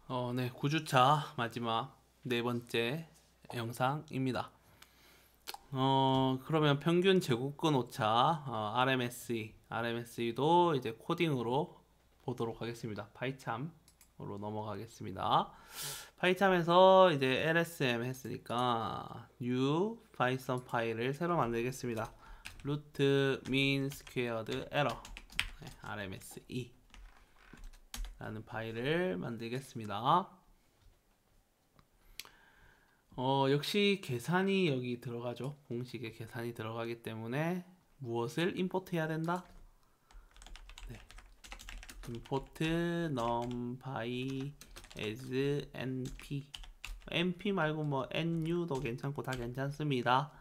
네, 9주차 마지막 네 번째 영상입니다. 그러면 평균 제곱근 오차 RMSE도 이제 코딩으로 보도록 하겠습니다. 파이참으로 넘어가겠습니다. 파이참에서 이제 LSM 했으니까 new 파이썬 파일을 새로 만들겠습니다. 루트 mean squared error RMSE 라는 파일을 만들겠습니다. 역시 계산이 여기 들어가죠. 공식에 계산이 들어가기 때문에 무엇을 임포트 해야 된다? 네. import numpy as np np 말고 뭐 nu도 괜찮고 다 괜찮습니다.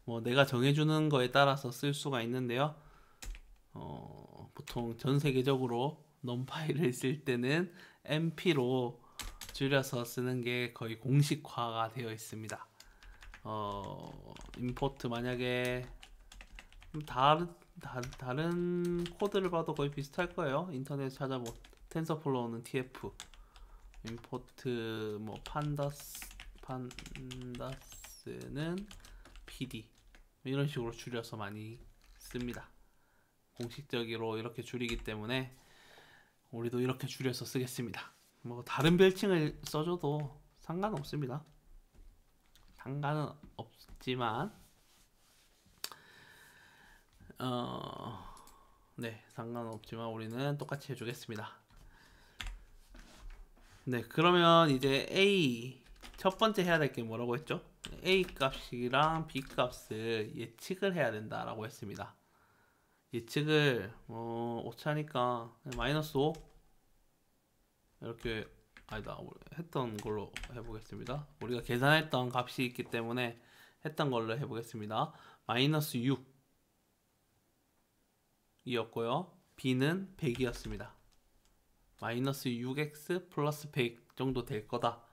뭐 내가 정해주는 거에 따라서 쓸 수가 있는데요. 보통 전 세계적으로 numpy를 쓸 때는 np로 줄여서 쓰는 게 거의 공식화가 되어 있습니다. 임포트 만약에 다른 코드를 봐도 거의 비슷할 거예요. 인터넷 찾아보 텐서플로우는 TF, 임포트 뭐 판다스는 PD 이런 식으로 줄여서 많이 씁니다. 공식적으로 이렇게 줄이기 때문에 우리도 이렇게 줄여서 쓰겠습니다. 뭐 다른 별칭을 써줘도 상관없습니다. 상관은 없지만 네, 상관은 없지만 우리는 똑같이 해주겠습니다. 네, 그러면 이제 A 첫 번째 해야 될 게 뭐라고 했죠? A 값이랑 B 값을 예측을 해야 된다라고 했습니다. 예측을 오차니까 마이너스 5 이렇게 아니다 했던 걸로 해보겠습니다. 우리가 계산했던 값이 있기 때문에 했던 걸로 해보겠습니다. 마이너스 6 이었고요. B는 100이었습니다. 마이너스 6x 플러스 100 정도 될 거다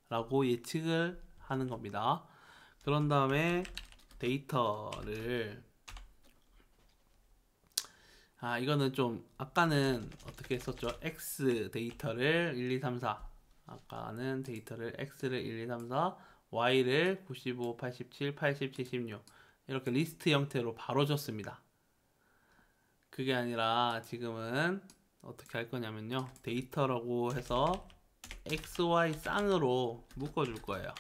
라고 예측을 하는 겁니다. 그런 다음에 데이터를 이거는 좀 아까는 어떻게 했었죠? x 데이터를 1, 2, 3, 4 아까는 데이터를 x를 1, 2, 3, 4 y를 95, 87, 80, 76 이렇게 리스트 형태로 바로 줬습니다. 그게 아니라 지금은 어떻게 할 거냐면요. 데이터라고 해서 xy 쌍으로 묶어줄 거예요.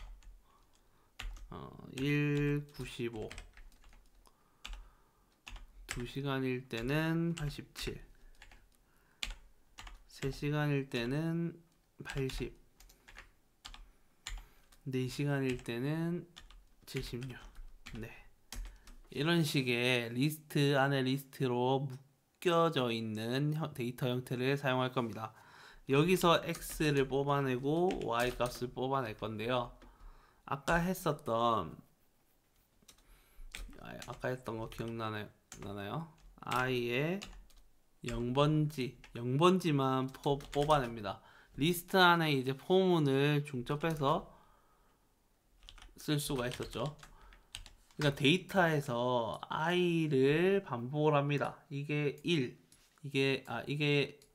1, 95 2시간일 때는 87 3시간일 때는 80 4시간일 때는 76 네. 이런 식의 리스트 안에 리스트로 묶여져 있는 데이터 형태를 사용할 겁니다. 여기서 x를 뽑아내고 y 값을 뽑아낼 건데요. 아까 했던 거 기억나나요? i의 0번지만 뽑아냅니다. 리스트 안에 이제 포문을 중첩해서 쓸 수가 있었죠. 그러니까 데이터에서 i를 반복을 합니다. 이게 1, 이게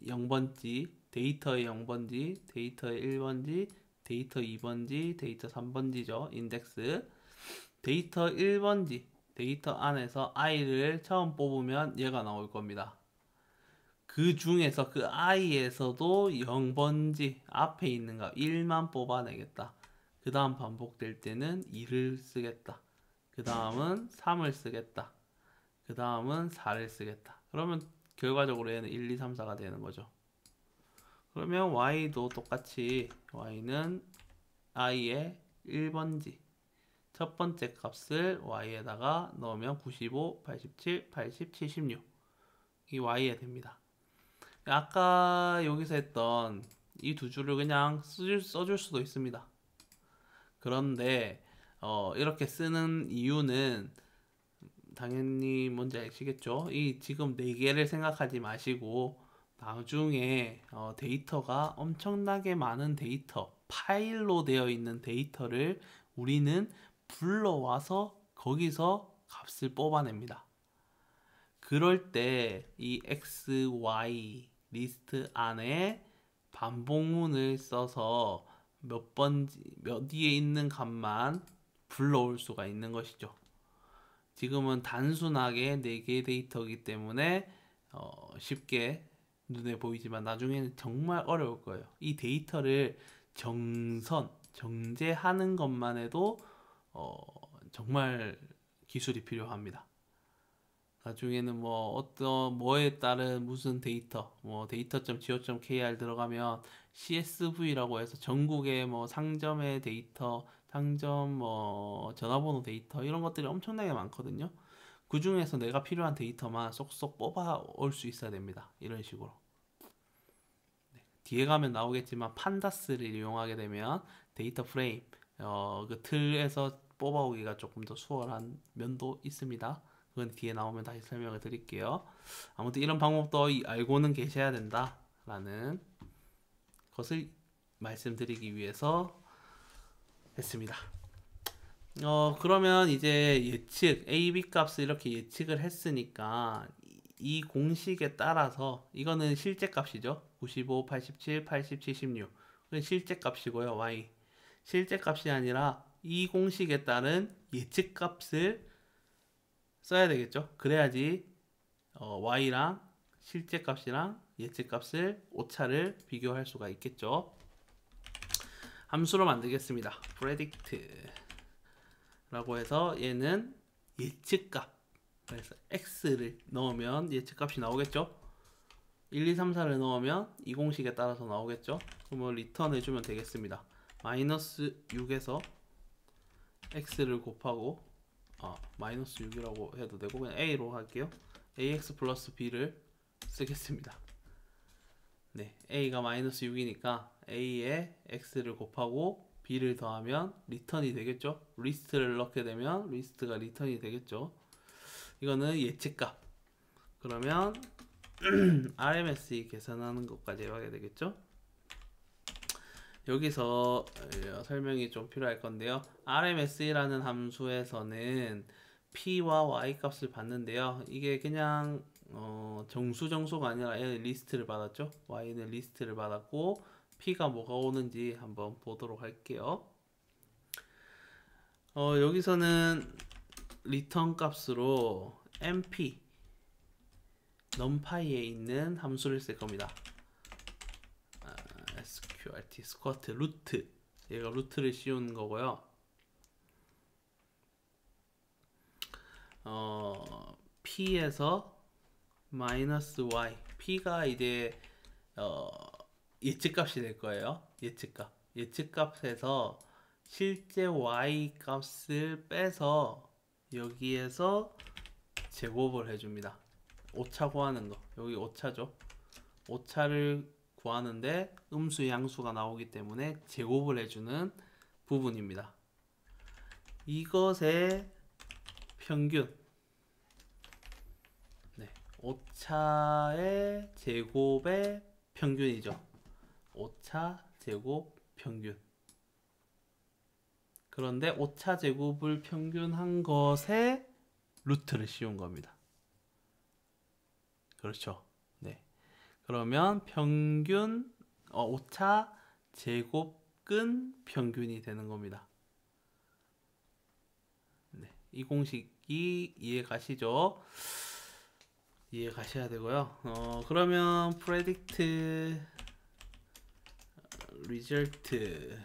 0번지, 데이터의 0번지, 데이터의 1번지, 데이터 2번지, 데이터 3번지죠. 인덱스. 데이터 1번지, 데이터 안에서 i를 처음 뽑으면 얘가 나올 겁니다. 그 중에서 그 i에서도 0번지 앞에 있는 거 1만 뽑아내겠다. 그 다음 반복될 때는 2를 쓰겠다. 그 다음은 3을 쓰겠다. 그 다음은 4를 쓰겠다. 그러면 결과적으로 얘는 1, 2, 3, 4가 되는 거죠. 그러면 y도 똑같이 y는 i의 1번지 첫 번째 값을 y에다가 넣으면 95, 87, 80, 76 이 y에 됩니다. 아까 여기서 했던 이 두 줄을 그냥 써줄 수도 있습니다. 그런데 이렇게 쓰는 이유는 당연히 뭔지 아시겠죠? 이 지금 4개를 생각하지 마시고 나중에 데이터가 엄청나게 많은 데이터, 파일로 되어 있는 데이터를 우리는 불러와서 거기서 값을 뽑아냅니다. 그럴 때 이 x, y 리스트 안에 반복문을 써서 몇 위에 있는 값만 불러올 수가 있는 것이죠. 지금은 단순하게 4개의 데이터이기 때문에 쉽게 눈에 보이지만 나중에는 정말 어려울 거예요. 이 데이터를 정제하는 것만 해도 정말 기술이 필요합니다. 나중에는 뭐에 따른 무슨 데이터, data.go.kr 들어가면 CSV라고 해서 전국의 상점의 데이터, 상점 전화번호 데이터 이런 것들이 엄청나게 많거든요. 그 중에서 내가 필요한 데이터만 쏙쏙 뽑아 올 수 있어야 됩니다. 이런 식으로. 뒤에 가면 나오겠지만 판다스를 이용하게 되면 데이터 프레임, 그 틀에서 뽑아오기가 조금 더 수월한 면도 있습니다. 그건 뒤에 나오면 다시 설명을 드릴게요. 아무튼 이런 방법도 알고는 계셔야 된다 라는 것을 말씀드리기 위해서 했습니다. 그러면 이제 예측 A, B 값을 이렇게 예측을 했으니까 이 공식에 따라서 이거는 실제 값이죠. 95, 87, 80, 76 그건 실제 값이고요. Y 실제 값이 아니라 이 공식에 따른 예측 값을 써야 되겠죠. 그래야지 Y랑 실제 값이랑 예측 값을 오차를 비교할 수가 있겠죠. 함수로 만들겠습니다. predict 라고 해서 얘는 예측값, 그래서 x를 넣으면 예측값이 나오겠죠. 1, 2, 3, 4를 넣으면 이 공식에 따라서 나오겠죠. 그러면 리턴 해주면 되겠습니다. 마이너스 6에서 x를 곱하고 마이너스 6이라고 해도 되고 그냥 a로 할게요. ax 플러스 b를 쓰겠습니다. 네, a가 마이너스 6이니까 a에 x를 곱하고 b를 더하면 리턴이 되겠죠. 리스트를 넣게 되면 리스트가 리턴이 되겠죠. 이거는 예측값. 그러면 RMSE 계산하는 것까지 해봐야 되겠죠. 여기서 설명이 좀 필요할 건데요. RMSE라는 함수에서는 P와 Y 값을 받는데요. 이게 그냥 정수가 아니라 얘는 리스트를 받았죠. Y는 리스트를 받았고 P가 뭐가 오는지 한번 보도록 할게요. 여기서는 리턴 값으로 np numpy에 있는 함수를 쓸 겁니다. sqrt 스쿼트 루트, 얘가 루트를 씌우는 거고요. p에서 마이너스 y, p가 이제 예측값이 될 거예요. 예측값에서 실제 y 값을 빼서 여기에서 제곱을 해줍니다. 오차 구하는 거, 여기 오차죠. 오차를 구하는데 음수 양수가 나오기 때문에 제곱을 해주는 부분입니다. 이것의 평균, 오차의 제곱의 평균이죠. 오차 제곱 평균. 그런데 오차 제곱을 평균한 것에 루트를 씌운 겁니다. 그렇죠. 네. 그러면 평균 오차 제곱근 평균이 되는 겁니다. 네. 이 공식이 이해 가시죠? 이해 가셔야 되고요. 그러면 predict result,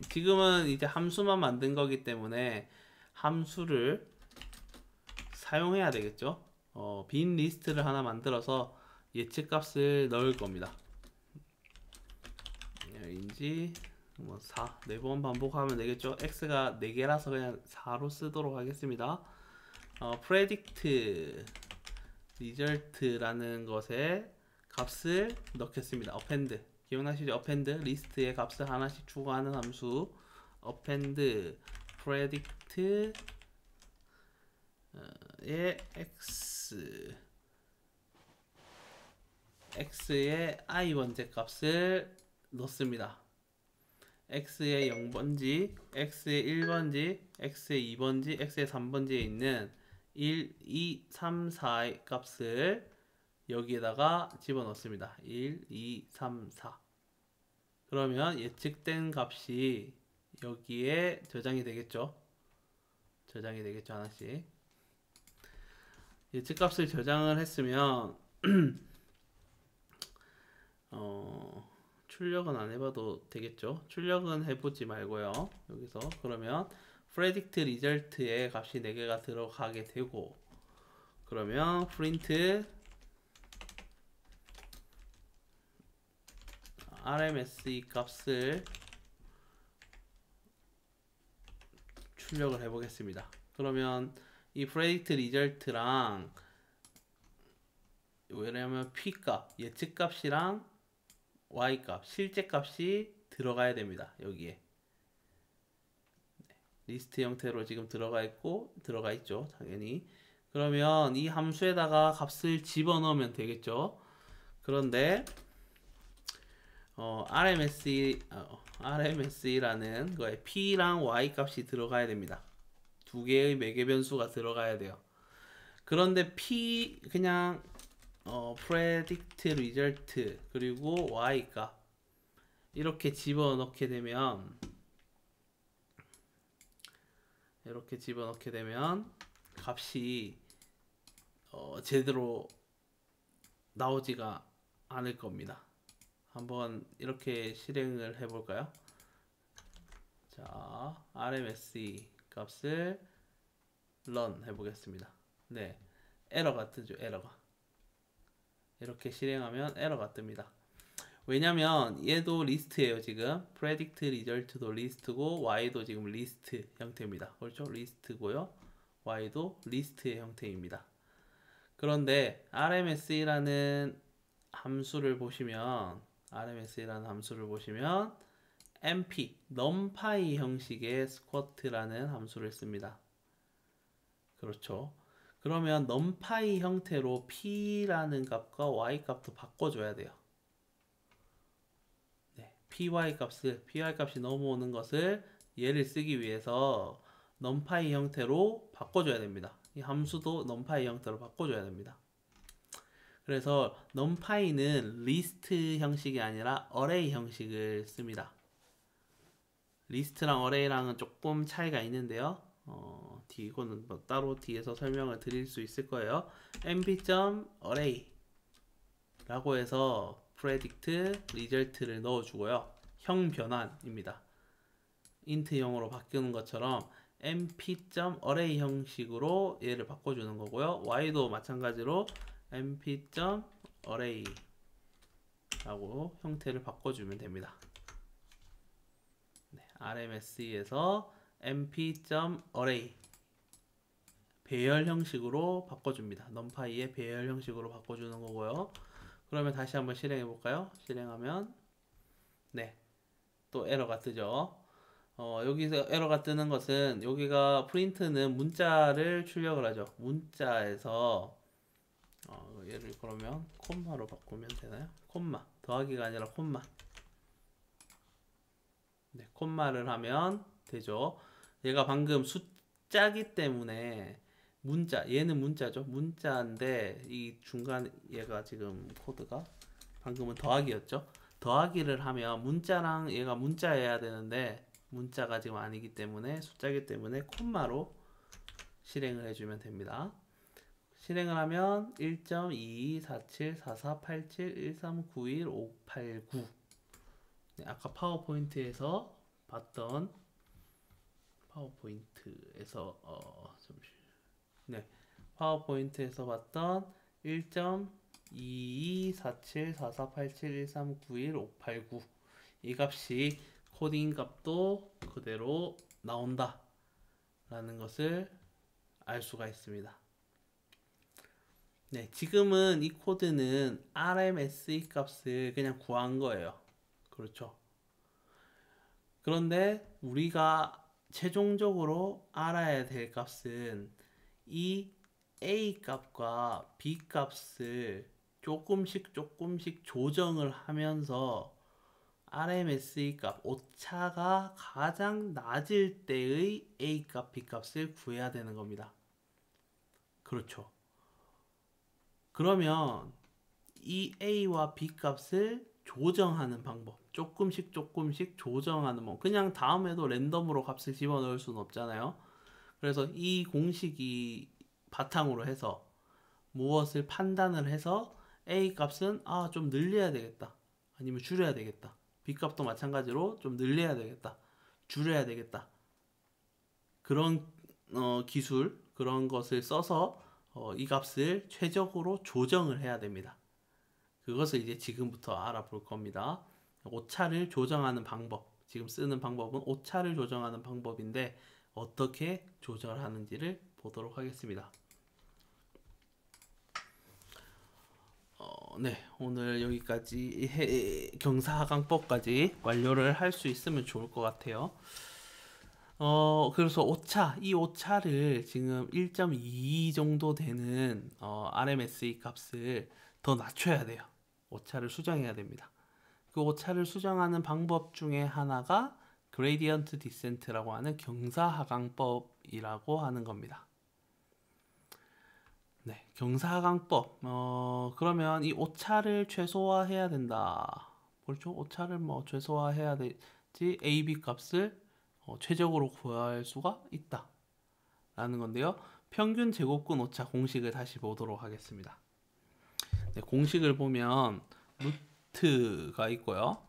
지금은 이제 함수만 만든 거기 때문에 함수를 사용해야 되겠죠. 빈 리스트를 하나 만들어서 예측값을 넣을 겁니다. 인지 4, 4번 반복하면 되겠죠. x가 4개라서 그냥 4로 쓰도록 하겠습니다. predict result라는 것에 값을 넣겠습니다. append, 기억나시죠? append, 리스트에 값을 하나씩 추가하는 함수. append predict 의 x의 i 번째 값을 넣습니다. x의 0번지, x의 1번지, x의 2번지, x의 3번지에 있는 1, 2, 3, 4의 값을 여기에다가 집어넣습니다. 1, 2, 3, 4. 그러면 예측된 값이 여기에 저장이 되겠죠. 저장이 되겠죠, 하나씩. 예측값을 저장을 했으면 출력은 안 해봐도 되겠죠. 출력은 해보지 말고요. 여기서 그러면 predict result에 값이 4개가 들어가게 되고, 그러면 print RMSE 값을 출력을 해보겠습니다. 그러면 이 predict result랑, 왜냐면 P값, 예측값이랑 Y값, 실제값이 들어가야 됩니다. 여기에 리스트 형태로 지금 들어가 있고, 들어가 있죠, 당연히. 그러면 이 함수에다가 값을 집어넣으면 되겠죠. 그런데 RMSE라는 거에 P랑 Y 값이 들어가야 됩니다. 두 개의 매개 변수가 들어가야 돼요. 그런데 P 그냥 predict result 그리고 Y 값 이렇게 집어넣게 되면 값이 제대로 나오지가 않을 겁니다. 한번 이렇게 실행을 해볼까요? 자, RMSE 값을 run 해보겠습니다. 네, 에러가 뜨죠. 에러가 이렇게 실행하면 에러가 뜹니다. 왜냐면 얘도 리스트예요. 지금 predict result도 리스트고 y도 지금 리스트 형태입니다. 그렇죠? 리스트고요. y도 리스트의 형태입니다. 그런데 RMSE라는 함수를 보시면 np numpy 형식의 squat라는 함수를 씁니다. 그렇죠. 그러면 numpy 형태로 p라는 값과 y 값도 바꿔줘야 돼요. 네, py 값이 넘어오는 것을 얘를 쓰기 위해서 numpy 형태로 바꿔줘야 됩니다. 이 함수도 numpy 형태로 바꿔줘야 됩니다. 그래서 numpy는 리스트 형식이 아니라 array 형식을 씁니다. 리스트랑 array랑은 조금 차이가 있는데요. 이거는 뭐 따로 뒤에서 설명을 드릴 수 있을 거예요. np.array 라고 해서 predict result를 넣어주고요. 형 변환입니다. int형으로 바뀌는 것처럼 np.array 형식으로 얘를 바꿔주는 거고요. y도 마찬가지로 np.array 라고 형태를 바꿔주면 됩니다. 네, RMSE에서 np.array 배열 형식으로 바꿔줍니다. numpy의 배열 형식으로 바꿔주는 거고요. 그러면 다시 한번 실행해 볼까요? 실행하면 네, 또 에러가 뜨죠. 여기서 에러가 뜨는 것은 여기가 프린트는 문자를 출력을 하죠. 문자에서 얘를 그러면 콤마로 바꾸면 되나요? 콤마 더하기가 아니라 콤마. 네, 콤마를 하면 되죠. 얘가 방금 숫자기 때문에 얘는 문자죠. 문자인데 이 중간 얘가 지금 코드가 방금은 더하기였죠. 더하기를 하면 문자랑 얘가 문자여야 되는데 문자가 지금 아니기 때문에 숫자기 때문에 콤마로 실행을 해주면 됩니다. 실행을 하면 1.22474487139158 네, 아까 파워포인트에서 봤던 파워포인트에서 봤던 1.22474487139158 이 값이 코딩 값도 그대로 나온다 라는 것을 알 수가 있습니다. 네, 지금은 이 코드는 RMSE 값을 그냥 구한 거예요. 그렇죠. 그런데 우리가 최종적으로 알아야 될 값은 이 A 값과 B 값을 조금씩 조정을 하면서 RMSE 값, 오차가 가장 낮을 때의 A 값, B 값을 구해야 되는 겁니다. 그렇죠. 그러면 이 A와 B 값을 조정하는 방법. 조금씩 조정하는 뭐 그냥 다음에도 랜덤으로 값을 집어넣을 수는 없잖아요. 그래서 이 공식이 바탕으로 해서 무엇을 판단을 해서 A 값은 좀 늘려야 되겠다. 아니면 줄여야 되겠다. B 값도 마찬가지로 좀 늘려야 되겠다. 줄여야 되겠다. 그런 기술, 그런 것을 써서 이 값을 최적으로 조정을 해야 됩니다. 그것을 이제 지금부터 알아볼 겁니다. 오차를 조정하는 방법. 지금 쓰는 방법은 오차를 조정하는 방법인데 어떻게 조절하는지를 보도록 하겠습니다. 네, 오늘 여기까지 경사하강법까지 완료를 할 수 있으면 좋을 것 같아요. 그래서 이 오차를 지금 1.22 정도 되는 RMSE 값을 더 낮춰야 돼요. 오차를 수정해야 됩니다. 그 오차를 수정하는 방법 중에 하나가 그레디언트 디센트라고 하는 경사하강법이라고 하는 겁니다. 네, 경사하강법. 그러면 이 오차를 최소화해야 된다. 그렇죠? 오차를 뭐 최소화해야 되지 AB 값을 최적으로 구할 수가 있다. 라는 건데요. 평균 제곱근 오차 공식을 다시 보도록 하겠습니다. 네, 공식을 보면 루트가 있고요.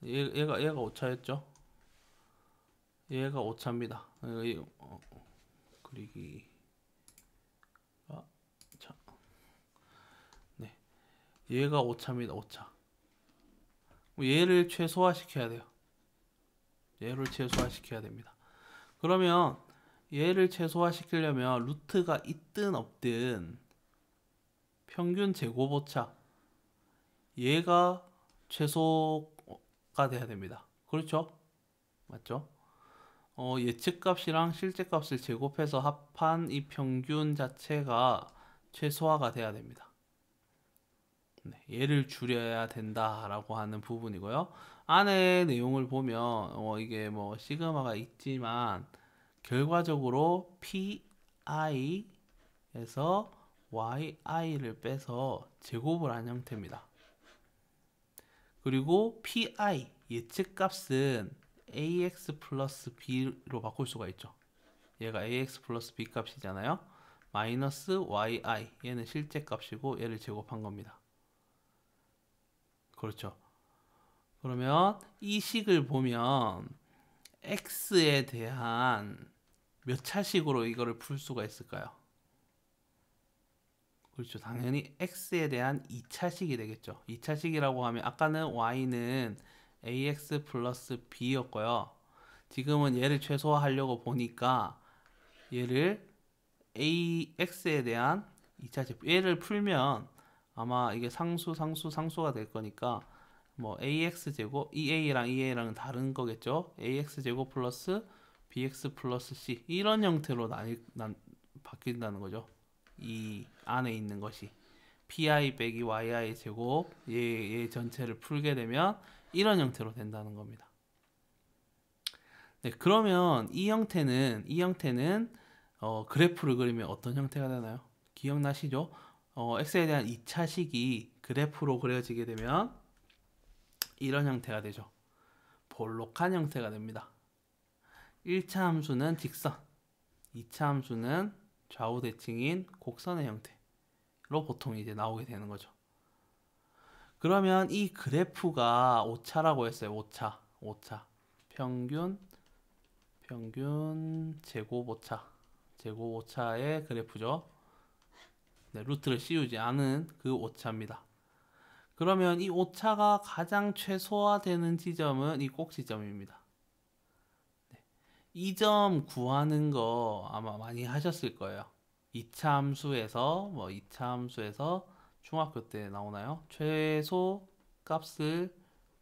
얘가 오차였죠. 얘가 오차입니다. 그리기 자, 네, 얘가 오차입니다. 오차. 얘를 최소화시켜야 돼요. 얘를 최소화시켜야 됩니다. 그러면 얘를 최소화시키려면 루트가 있든 없든 평균 제곱 오차 얘가 최소가 돼야 됩니다. 그렇죠? 맞죠? 예측값이랑 실제값을 제곱해서 합한 이 평균 자체가 최소화가 돼야 됩니다. 네, 얘를 줄여야 된다라고 하는 부분이고요. 안에 내용을 보면 이게 뭐 시그마가 있지만 결과적으로 PI에서 YI를 빼서 제곱을 한 형태입니다. 그리고 PI 예측값은 AX 플러스 B로 바꿀 수가 있죠. 얘가 AX 플러스 B 값이잖아요. 마이너스 YI 얘는 실제값이고 얘를 제곱한 겁니다. 그렇죠. 그러면 이 식을 보면 X에 대한 몇 차식으로 이거를 풀 수가 있을까요? 그렇죠. 당연히 X에 대한 2차식이 되겠죠. 2차식이라고 하면 아까는 Y는 AX 플러스 B였고요. 지금은 얘를 최소화하려고 보니까 얘를 AX에 대한 2차식 얘를 풀면 아마 이게 상수가 될 거니까 뭐 AX 제곱 EA랑 EA랑은 다른 거겠죠. AX 제곱 플러스 BX 플러스 C 이런 형태로 바뀐다는 거죠. 이 안에 있는 것이 PI 빼기 YI 제곱 얘 전체를 풀게 되면 이런 형태로 된다는 겁니다. 네, 그러면 이 형태는 그래프를 그리면 어떤 형태가 되나요? 기억나시죠? x에 대한 2차식이 그래프로 그려지게 되면 이런 형태가 되죠. 볼록한 형태가 됩니다. 1차 함수는 직선, 2차 함수는 좌우 대칭인 곡선의 형태로 보통 이제 나오게 되는 거죠. 그러면 이 그래프가 오차라고 했어요. 오차. 평균 제곱 오차의 그래프죠. 네, 루트를 씌우지 않은 그 오차입니다. 그러면 이 오차가 가장 최소화되는 지점은 이 꼭지점입니다. 네, 이 점 구하는 거 아마 많이 하셨을 거예요. 2차 함수에서 중학교 때 나오나요? 최소 값을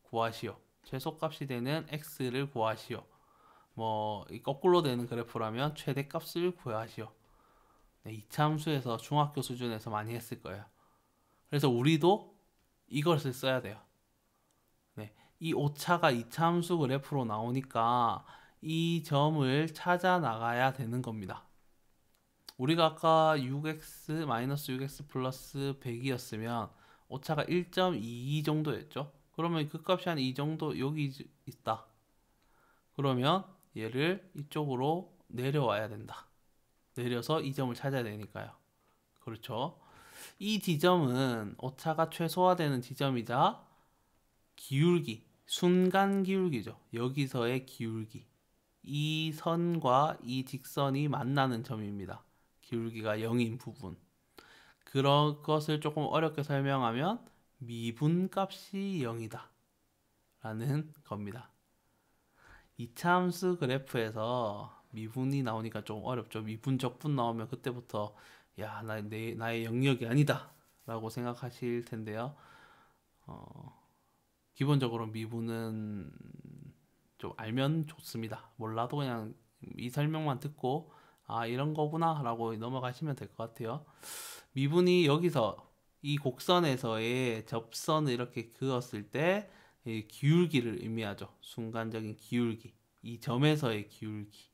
구하시오. 최소 값이 되는 x를 구하시오. 뭐 거꾸로 되는 그래프라면 최대 값을 구하시오. 네, 2차 함수에서 중학교 수준에서 많이 했을 거예요. 그래서 우리도 이것을 써야 돼요. 네, 이 오차가 2차 함수 그래프로 나오니까 이 점을 찾아 나가야 되는 겁니다. 우리가 아까 6x 마이너스 6x 플러스 100이었으면 오차가 1.22 정도였죠. 그러면 그 값이 한 이 정도 여기 있다. 그러면 얘를 이쪽으로 내려와야 된다. 내려서 이 점을 찾아야 되니까요. 그렇죠. 이 지점은 오차가 최소화되는 지점이자 기울기, 순간 기울기죠. 여기서의 기울기. 이 선과 이 직선이 만나는 점입니다. 기울기가 0인 부분. 그런 것을 조금 어렵게 설명하면 미분값이 0이다 라는 겁니다. 이차함수 그래프에서 미분이 나오니까 좀 어렵죠. 미분 적분 나오면 그때부터 야, 나의 영역이 아니다 라고 생각하실 텐데요. 기본적으로 미분은 좀 알면 좋습니다. 몰라도 그냥 이 설명만 듣고 아, 이런 거구나 라고 넘어가시면 될 것 같아요. 미분이 여기서 이 곡선에서의 접선을 이렇게 그었을 때 기울기를 의미하죠. 순간적인 기울기. 이 점에서의 기울기.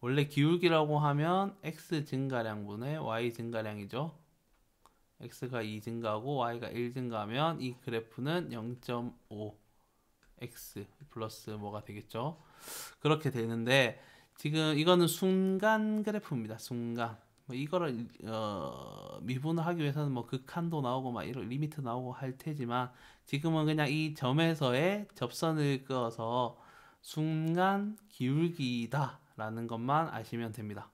원래 기울기라고 하면 x 증가량분의 y 증가량이죠. x가 2 증가하고 y가 1 증가하면 이 그래프는 0.5 x 플러스 뭐가 되겠죠. 그렇게 되는데 지금 이거는 순간 그래프입니다. 순간. 뭐 이거를 미분을 하기 위해서는 뭐 극한도 나오고 막 이런 리미트 나오고 할 테지만 지금은 그냥 이 점에서의 접선을 그어서 순간 기울기다 라는 것만 아시면 됩니다.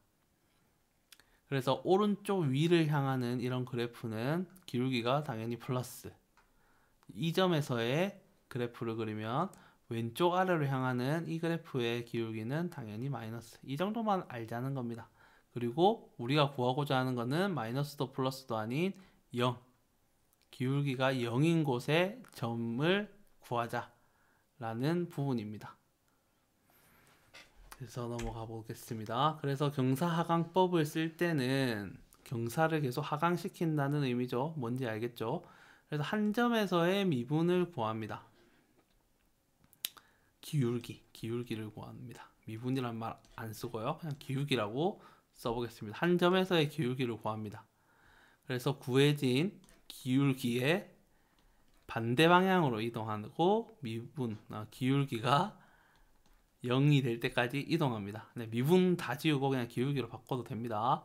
그래서 오른쪽 위를 향하는 이런 그래프는 기울기가 당연히 플러스. 이 점에서의 그래프를 그리면 왼쪽 아래로 향하는 이 그래프의 기울기는 당연히 마이너스. 이 정도만 알자는 겁니다. 그리고 우리가 구하고자 하는 것은 마이너스도 플러스도 아닌 0. 기울기가 0인 곳에 점을 구하자라는 부분입니다. 그래서 넘어가 보겠습니다. 그래서 경사하강법을 쓸 때는 경사를 계속 하강시킨다는 의미죠. 뭔지 알겠죠? 그래서 한 점에서의 미분을 구합니다. 기울기를 구합니다. 미분이란 말 안 쓰고요. 그냥 기울기라고 써보겠습니다. 한 점에서의 기울기를 구합니다. 그래서 구해진 기울기의 반대 방향으로 이동하고 기울기가 0이 될 때까지 이동합니다. 네, 미분 다 지우고 그냥 기울기로 바꿔도 됩니다.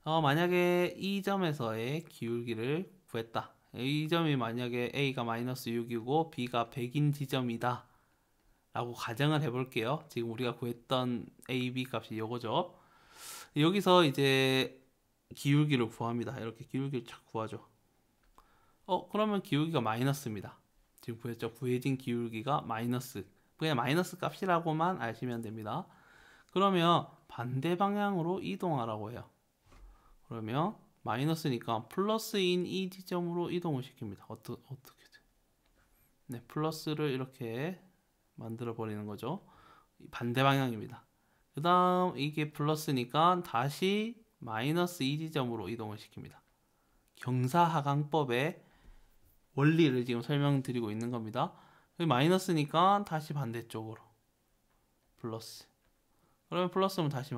만약에 이 점에서의 기울기를 구했다. 이 점이 만약에 A가 마이너스 6이고 B가 100인 지점이다 라고 가정을 해볼게요. 지금 우리가 구했던 A, B 값이 이거죠. 여기서 이제 기울기를 구합니다. 이렇게 기울기를 착 구하죠. 그러면 기울기가 마이너스입니다. 지금 구했죠. 구해진 기울기가 마이너스. 그냥 마이너스 값이라고만 아시면 됩니다. 그러면 반대 방향으로 이동하라고 해요. 그러면 마이너스니까 플러스인 이 지점으로 이동을 시킵니다. 어떻게? 네, 플러스를 이렇게 만들어 버리는 거죠. 반대 방향입니다. 그 다음 이게 플러스니까 다시 마이너스 이 지점으로 이동을 시킵니다. 경사하강법의 원리를 지금 설명드리고 있는 겁니다. 마이너스니까 다시 반대쪽으로 플러스. 그러면 플러스면 다시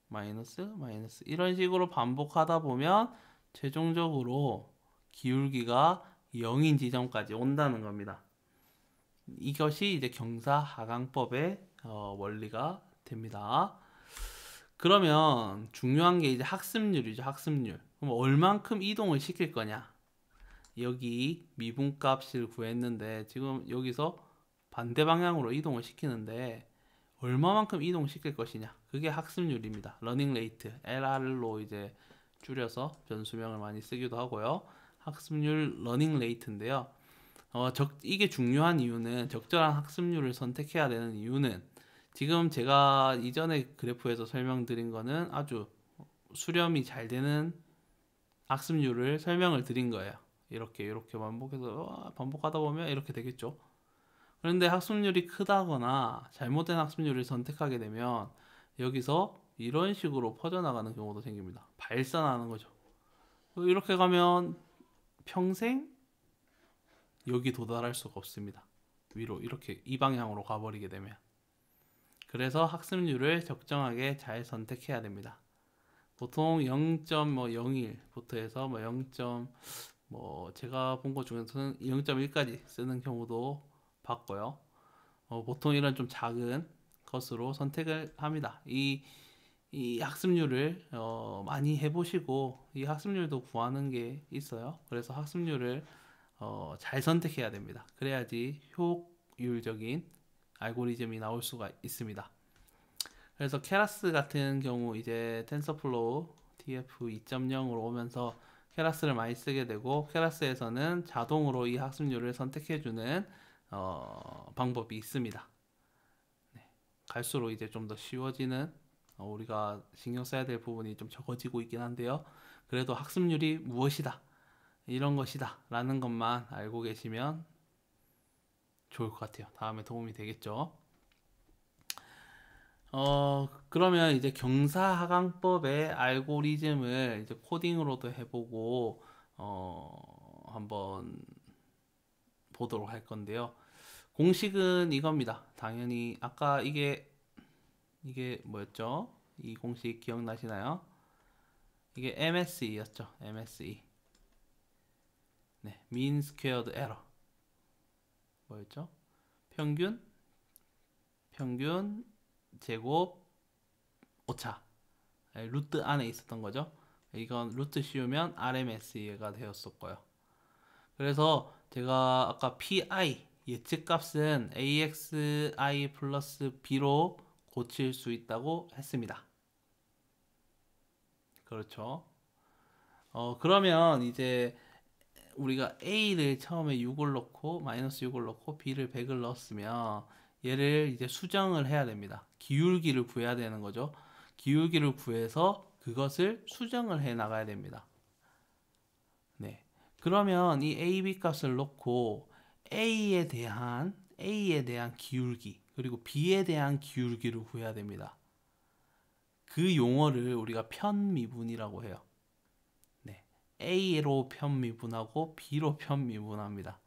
마이너스 이런 식으로 반복하다 보면 최종적으로 기울기가 0인 지점까지 온다는 겁니다. 이것이 이제 경사하강법의 원리가 됩니다. 그러면 중요한 게 이제 학습률이죠. 학습률. 그럼 얼만큼 이동을 시킬 거냐? 여기 미분값을 구했는데 지금 여기서 반대 방향으로 이동을 시키는데 얼마만큼 이동시킬 것이냐? 그게 학습률입니다. 러닝 레이트, LR로 이제 줄여서 변수명을 많이 쓰기도 하고요. 학습률 러닝 레이트인데요. 이게 중요한 이유는 적절한 학습률을 선택해야 되는 이유는 지금 제가 이전에 그래프에서 설명드린 거는 아주 수렴이 잘 되는 학습률을 설명을 드린 거예요. 이렇게 반복해서 반복하다 보면 이렇게 되겠죠. 그런데 학습률이 크다거나 잘못된 학습률을 선택하게 되면 여기서 이런 식으로 퍼져나가는 경우도 생깁니다. 발산하는 거죠. 이렇게 가면 평생 여기 도달할 수가 없습니다. 위로 이렇게 이 방향으로 가버리게 되면. 그래서 학습률을 적정하게 잘 선택해야 됩니다. 보통 0.01부터 해서 뭐 0. 뭐 제가 본 것 중에서는 0.1까지 쓰는 경우도 봤고요. 보통 이런 좀 작은 것으로 선택을 합니다. 이 학습률을 많이 해보시고 이 학습률도 구하는 게 있어요. 그래서 학습률을 잘 선택해야 됩니다. 그래야지 효율적인 알고리즘이 나올 수가 있습니다. 그래서 케라스 같은 경우 이제 텐서플로우 TF 2.0으로 오면서 케라스를 많이 쓰게 되고 케라스에서는 자동으로 이 학습률을 선택해주는 방법이 있습니다. 네. 갈수록 이제 좀 더 쉬워지는 우리가 신경 써야 될 부분이 좀 적어지고 있긴 한데요. 그래도 학습률이 무엇이다, 이런 것이다 라는 것만 알고 계시면 좋을 것 같아요. 다음에 도움이 되겠죠. 그러면 이제 경사하강법의 알고리즘을 이제 코딩으로도 해보고, 한번 보도록 할 건데요. 공식은 이겁니다. 당연히, 아까 이게 뭐였죠? 이 공식 기억나시나요? 이게 MSE였죠. MSE. 네, mean squared error. 뭐였죠? 평균 제곱 오차. 루트 안에 있었던 거죠. 이건 루트 씌우면 RMSE가 되었었고요. 그래서 제가 아까 PI 예측값은 AXI 플러스 B로 고칠 수 있다고 했습니다. 그렇죠. 그러면 이제 우리가 A를 처음에 6을 넣고 마이너스 6을 넣고 B를 100을 넣었으면 얘를 이제 수정을 해야 됩니다. 기울기를 구해야 되는 거죠. 기울기를 구해서 그것을 수정을 해 나가야 됩니다. 네. 그러면 이 A, B 값을 넣고 A에 대한 기울기 그리고 B에 대한 기울기를 구해야 됩니다. 그 용어를 우리가 편미분이라고 해요. 네. A로 편미분하고 B로 편미분합니다.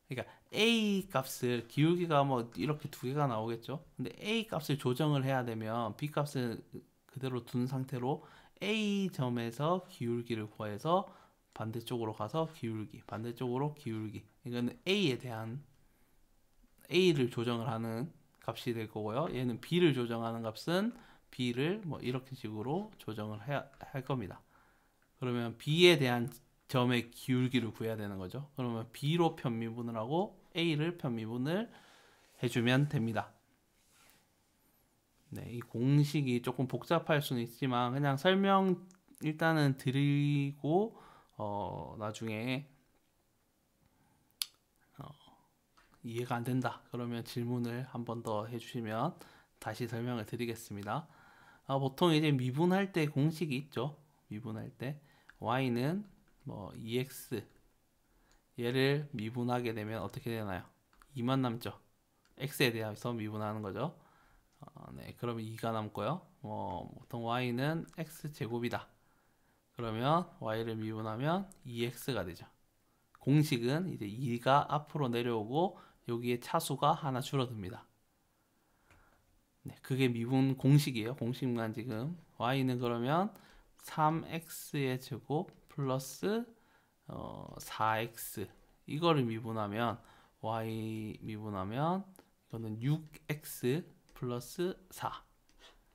그러니까 A 값을 기울기가 뭐 이렇게 두 개가 나오겠죠. 근데 A 값을 조정을 해야 되면 B 값을 그대로 둔 상태로 A 점에서 기울기를 구해서 반대쪽으로 가서 기울기, 반대쪽으로 기울기. 이거는 A를 조정을 하는 값이 될 거고요. 얘는 B를 조정하는 값은 B를 뭐 이렇게 식으로 조정을 해야 할 겁니다. 그러면 B에 대한 점의 기울기를 구해야 되는 거죠. 그러면 B로 편미분을 하고 A를 편미분을 해주면 됩니다. 네, 이 공식이 조금 복잡할 수는 있지만 그냥 설명 일단은 드리고 나중에 이해가 안 된다 그러면 질문을 한 번 더 해주시면 다시 설명을 드리겠습니다. 보통 이제 미분할 때 공식이 있죠. 미분할 때 y는 뭐 2x 얘를 미분하게 되면 어떻게 되나요? 2만 남죠. x에 대해서 미분하는 거죠. 네, 그러면 2가 남고요. 보통 y는 x 제곱이다. 그러면 y를 미분하면 2x가 되죠. 공식은 이제 2가 앞으로 내려오고 여기에 차수가 하나 줄어듭니다. 네, 그게 미분 공식이에요. 공식만 지금 y는 그러면 3x의 제곱 플러스 4x 이거를 미분하면 y 미분하면 이거는 6x 플러스 4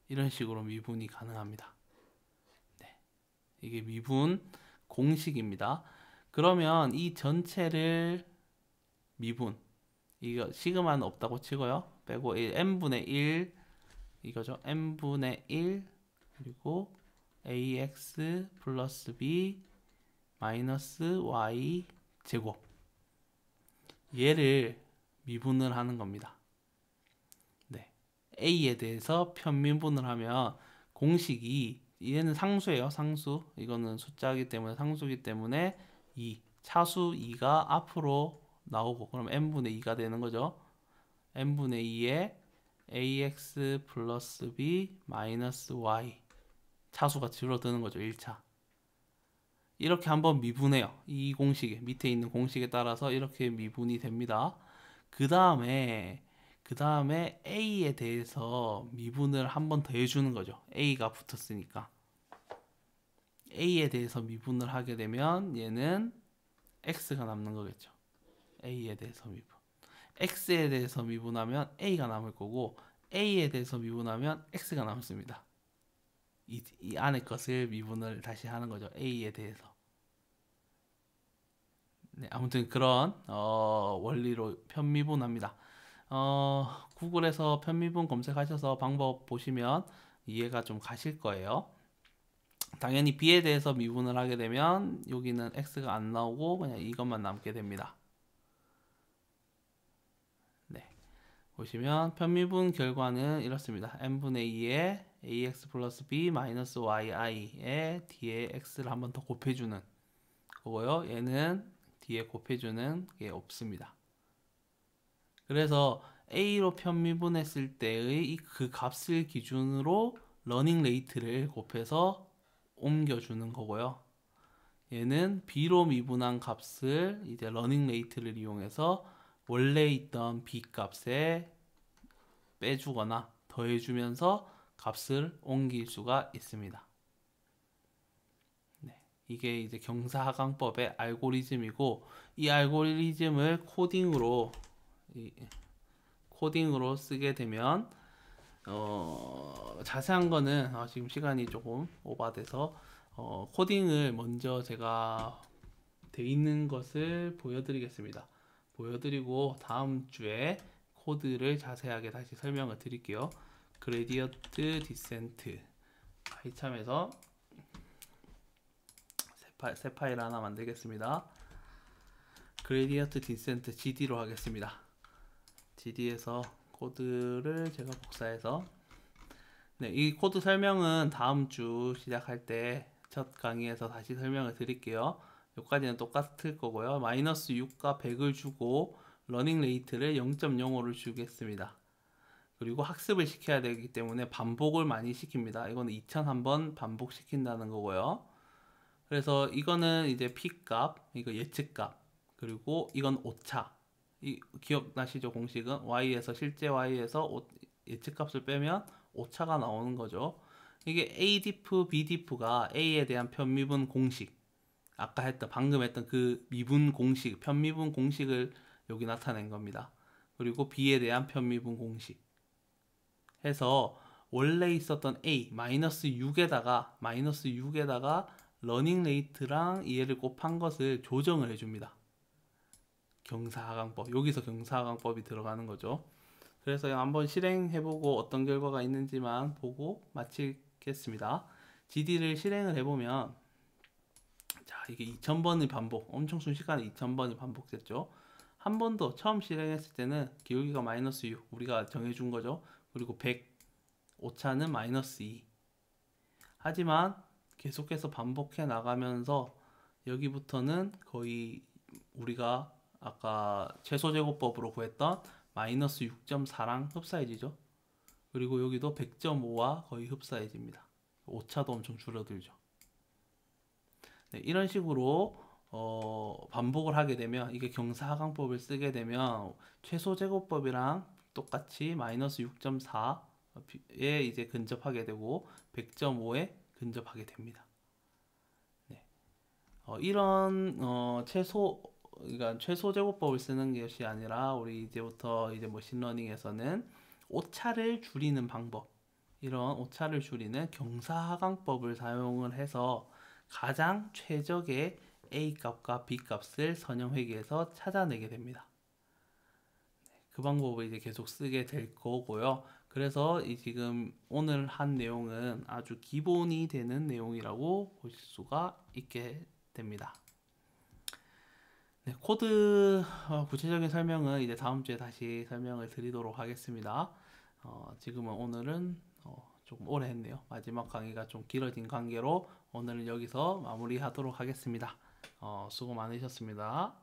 이런 식으로 미분이 가능합니다. 네, 이게 미분 공식입니다. 그러면 이 전체를 미분 이거 시그마는 없다고 치고요. 빼고 1, n분의 1 이거죠. n분의 1 그리고 ax 플러스 b 마이너스 y 제곱 얘를 미분을 하는 겁니다. 네. a에 대해서 편미분을 하면 공식이 얘는 상수예요. 상수. 이거는 숫자이기 때문에 상수이기 때문에 2 차수 2가 앞으로 나오고 그럼 n분의 2가 되는 거죠. n분의 2에 ax 플러스 b 마이너스 y 차수가 줄어드는 거죠. 1차. 이렇게 한번 미분해요. 이 공식에 밑에 있는 공식에 따라서 이렇게 미분이 됩니다. 그 다음에 그 다음에 a에 대해서 미분을 한 번 더 해주는 거죠. a가 붙었으니까 a에 대해서 미분을 하게 되면 얘는 x가 남는 거겠죠. a에 대해서 미분, x에 대해서 미분하면 a가 남을 거고 a에 대해서 미분하면 x가 남습니다. 이 안에 것을 미분을 다시 하는 거죠. a에 대해서. 네, 아무튼 그런 원리로 편미분합니다. 구글에서 편미분 검색하셔서 방법 보시면 이해가 좀 가실 거예요. 당연히 b에 대해서 미분을 하게 되면 여기는 x가 안 나오고 그냥 이것만 남게 됩니다. 네, 보시면 편미분 결과는 이렇습니다. n분의 2에 ax 플러스 b 마이너스 yi에 뒤에 x를 한 번 더 곱해주는 거고요. 얘는 뒤에 곱해주는 게 없습니다. 그래서 a로 편미분했을 때의 그 값을 기준으로 러닝 레이트를 곱해서 옮겨주는 거고요. 얘는 b로 미분한 값을 이제 러닝 레이트를 이용해서 원래 있던 b 값에 빼주거나 더해주면서 값을 옮길 수가 있습니다. 네, 이게 이제 경사하강법의 알고리즘이고 이 알고리즘을 코딩으로 쓰게 되면 자세한 거는 지금 시간이 조금 오버돼서 코딩을 먼저 제가 돼 있는 것을 보여드리겠습니다. 보여드리고 다음 주에 코드를 자세하게 다시 설명을 드릴게요. 그레디언트 디센트 이참에서 새 파일 하나 만들겠습니다. 그레디언트 디센트 GD로 하겠습니다. GD에서 코드를 제가 복사해서 네, 이 코드 설명은 다음 주 시작할 때 첫 강의에서 다시 설명을 드릴게요. 여기까지는 똑같을 거고요. 마이너스 6과 100을 주고 러닝 레이트를 0.05를 주겠습니다. 그리고 학습을 시켜야 되기 때문에 반복을 많이 시킵니다. 이거는 2001번 반복시킨다는 거고요. 그래서 이거는 이제 P값, 이거 예측값, 그리고 이건 오차. 기억나시죠? 공식은 Y에서 실제 Y에서 예측값을 빼면 오차가 나오는 거죠. 이게 ADiff, BDiff가 A에 대한 편미분 공식, 아까 방금 했던 그 미분 공식, 편미분 공식을 여기 나타낸 겁니다. 그리고 B에 대한 편미분 공식 해서 원래 있었던 A 마이너스 6에다가 러닝 레이트랑 얘를 곱한 것을 조정을 해줍니다. 경사하강법, 여기서 경사하강법이 들어가는 거죠. 그래서 한번 실행해보고 어떤 결과가 있는지만 보고 마치겠습니다. GD를 실행을 해보면 자, 이게 2000번의 반복, 엄청 순식간에 2000번이 반복됐죠. 한 번도 처음 실행했을 때는 기울기가 마이너스 6 우리가 정해준 거죠. 그리고 100 오차는 마이너스 2. 하지만 계속해서 반복해 나가면서 여기부터는 거의 우리가 아까 최소제곱법으로 구했던 마이너스 6.4랑 흡사해지죠. 그리고 여기도 100.5와 거의 흡사해집니다. 오차도 엄청 줄어들죠. 네, 이런 식으로 반복을 하게 되면 이게 경사하강법을 쓰게 되면 최소제곱법이랑 똑같이 마이너스 6.4에 이제 근접하게 되고 100.5에 근접하게 됩니다. 네. 이런 그러니까 최소제곱법을 쓰는 것이 아니라 우리 이제부터 이제 머신러닝에서는 오차를 줄이는 방법, 이런 오차를 줄이는 경사하강법을 사용을 해서 가장 최적의 A 값과 B 값을 선형회계에서 찾아내게 됩니다. 그 방법을 이제 계속 쓰게 될 거고요. 그래서 지금 오늘 한 내용은 아주 기본이 되는 내용이라고 보실 수가 있게 됩니다. 네, 코드 구체적인 설명은 이제 다음 주에 다시 설명을 드리도록 하겠습니다. 지금은 오늘은 조금 오래 했네요. 마지막 강의가 좀 길어진 관계로 오늘은 여기서 마무리하도록 하겠습니다. 수고 많으셨습니다.